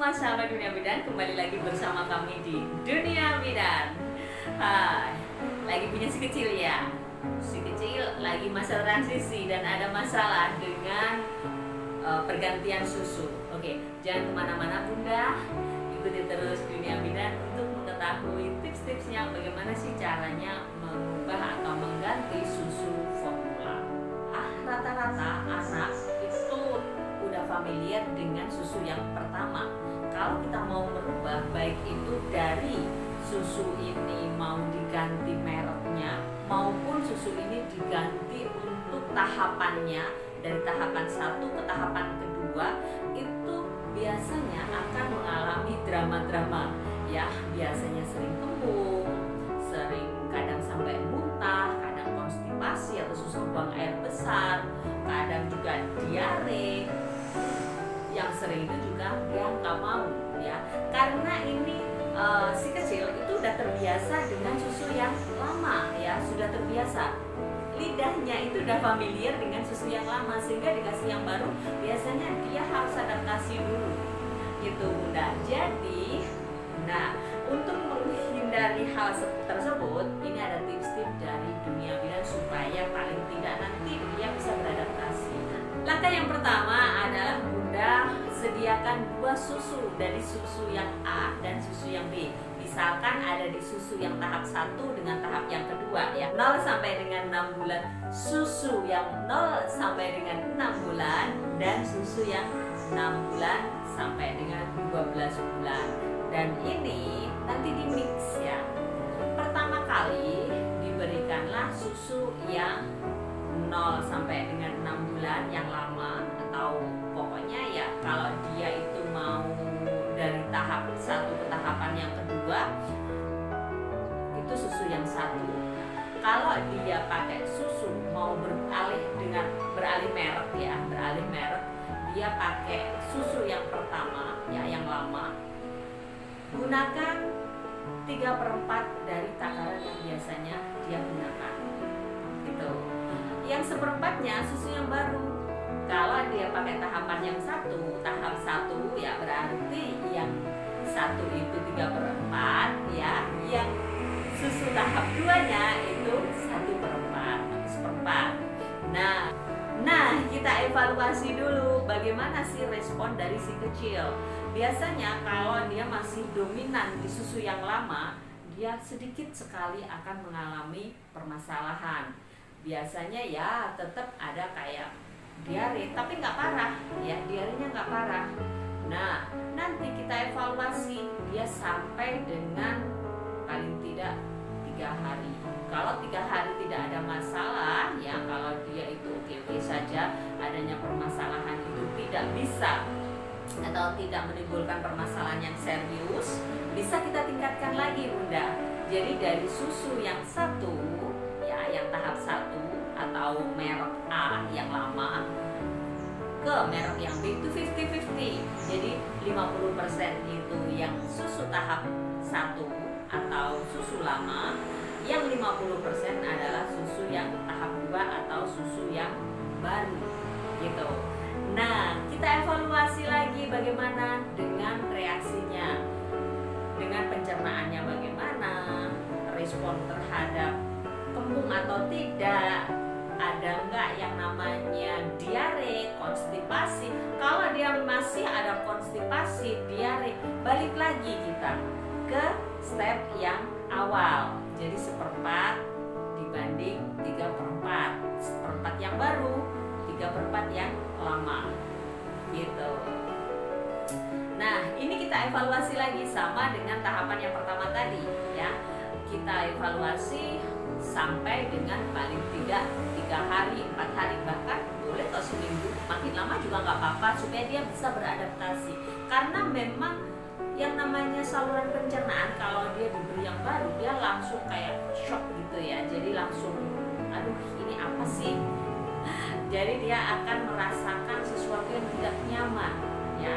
semua sahabat Dunia Bidan, kembali lagi bersama kami di Dunia Bidan. Hai, lagi punya si kecil ya. Si kecil lagi masa transisi dan ada masalah dengan pergantian susu. Oke, jangan kemana-mana bunda, ikuti terus Dunia Bidan untuk mengetahui tips-tipsnya bagaimana sih caranya mengubah atau mengganti susu formula. Rata-rata anak itu udah familiar dengan susu yang pertama. Kalau kita mau merubah, baik itu dari susu ini mau diganti mereknya maupun susu ini diganti untuk tahapannya dari tahapan 1 ke tahapan kedua, itu biasanya akan mengalami drama-drama ya, biasanya sering kembung, sering kadang sampai muntah, kadang konstipasi atau susah buang air besar, kadang juga diare. Yang sering itu juga dia nggak mau ya, karena ini si kecil itu udah terbiasa dengan susu yang lama ya, sudah terbiasa, lidahnya itu udah familiar dengan susu yang lama, sehingga dikasih yang baru biasanya dia harus adaptasi dulu gitu bunda. Jadi nah, untuk menghindari hal tersebut, ini ada tips-tips dari Dunia Bidan supaya paling tidak nanti dia bisa beradaptasi. Langkah yang pertama adalah bunda sediakan 2 susu dari susu yang A dan susu yang B. Misalkan ada di susu yang tahap 1 dengan tahap yang kedua ya, 0 sampai dengan 6 bulan, susu yang 0 sampai dengan 6 bulan, dan susu yang 6 bulan sampai dengan 12 bulan. Dan ini nanti di mix ya. Pertama kali diberikanlah susu yang 0 sampai dengan 6 bulan yang lama, atau pokoknya ya kalau dia itu mau dari tahap 1 ke tahapan yang kedua itu susu yang 1. Kalau dia pakai susu mau beralih merek ya, beralih merek, dia pakai susu yang pertama ya yang lama, gunakan 3/4 dari takaran yang biasanya dia gunakan gitu. Yang seperempatnya susu yang baru. Kalau dia pakai tahapan yang 1, tahap 1 ya, berarti yang 1 itu 3/4 ya, yang susu tahap 2-nya itu 1/4 atau 1/4. Nah, kita evaluasi dulu bagaimana sih respon dari si kecil. Biasanya kalau dia masih dominan di susu yang lama, dia sedikit sekali akan mengalami permasalahan. Biasanya ya tetap ada kayak diare, tapi nggak parah ya, diarenya nggak parah. Nah, nanti kita evaluasi dia sampai dengan paling tidak 3 hari. Kalau 3 hari tidak ada masalah ya, kalau dia itu oke-oke saja, adanya permasalahan itu tidak bisa atau tidak menimbulkan permasalahan yang serius, bisa kita tingkatkan lagi bunda. Jadi dari susu yang 1 ya, yang tahap 1 atau merek A yang lama ke merek yang B itu 50-50. Jadi 50% itu yang susu tahap 1 atau susu lama, yang 50% adalah susu yang tahap 2 atau susu yang baru gitu. Nah, kita evaluasi lagi bagaimana dengan reaksinya, dengan pencernaannya bagaimana, respon terhadap kembung atau tidak, ada enggak yang namanya diare, konstipasi. Kalau dia masih ada konstipasi, diare, balik lagi kita ke step yang awal. Jadi 1/4 dibanding 3/4, 1/4 yang baru, 3/4 yang lama gitu. Nah, ini kita evaluasi lagi sama dengan tahapan yang pertama tadi ya. Kita evaluasi sampai dengan paling tidak 3 hari, 4 hari, bahkan boleh atau seminggu, makin lama juga nggak apa-apa, supaya dia bisa beradaptasi. Karena memang yang namanya saluran pencernaan, kalau dia diberi yang baru, dia langsung kayak shock gitu ya, jadi langsung aduh ini apa sih. Jadi dia akan merasakan sesuatu yang tidak nyaman ya.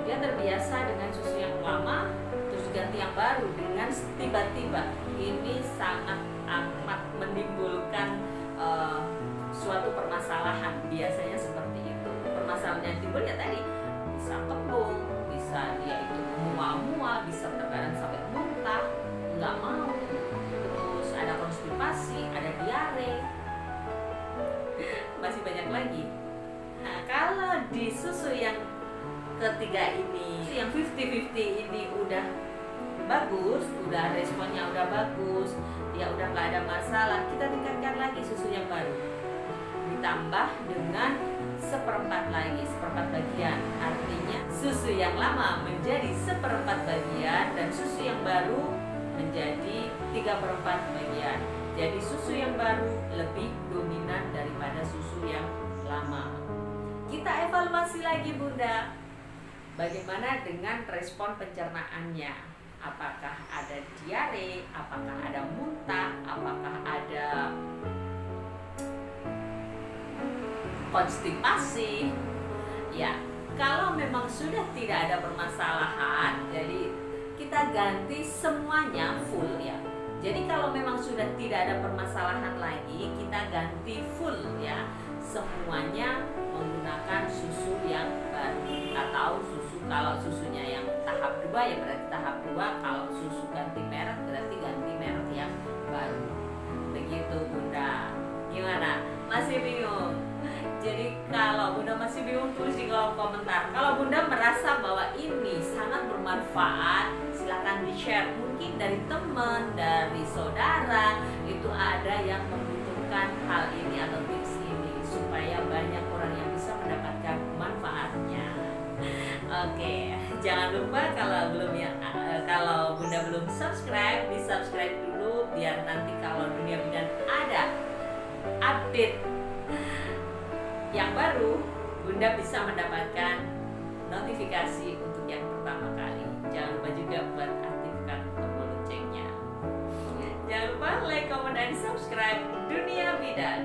Dia terbiasa dengan susu yang lama, terus ganti yang baru dengan tiba-tiba, ini sangat amat menimbulkan suatu permasalahan. Biasanya seperti itu. Permasalahan yang timbul ya tadi bisa kembung, bisa ketiga ini, yang 50-50 ini udah bagus, udah responnya udah bagus, ya udah nggak ada masalah, kita tingkatkan lagi susu yang baru, ditambah dengan seperempat bagian. Artinya susu yang lama menjadi seperempat bagian dan susu yang baru menjadi 3/4 bagian. Jadi susu yang baru lebih dominan daripada susu yang lama. Kita evaluasi lagi Bunda, bagaimana dengan respon pencernaannya. Apakah ada diare, apakah ada muntah, apakah ada konstipasi. Ya, kalau memang sudah tidak ada permasalahan, jadi kita ganti semuanya full ya. Jadi kalau memang sudah tidak ada permasalahan lagi, kita ganti full ya. Semuanya menggunakan susu yang baru, atau susu, kalau susunya yang tahap 2 ya berarti tahap 2, kalau susu ganti merek berarti ganti merek yang baru. Begitu Bunda. Gimana? Masih bingung? Jadi kalau Bunda masih bingung, tulis di kolom komentar. Kalau Bunda merasa bahwa ini sangat bermanfaat, silakan di-share. Mungkin dari teman, dari saudara, itu ada yang membutuhkan hal ini atau tips ini, supaya banyak orang yang bisa mendapatkan manfaatnya. Oke, jangan lupa kalau kalau Bunda belum subscribe, di-subscribe dulu biar nanti kalau Dunia Bidan ada update yang baru, Bunda bisa mendapatkan notifikasi untuk yang pertama kali. Jangan lupa juga buat aktifkan tombol loncengnya. Jangan lupa like, comment, dan subscribe Dunia Bidan.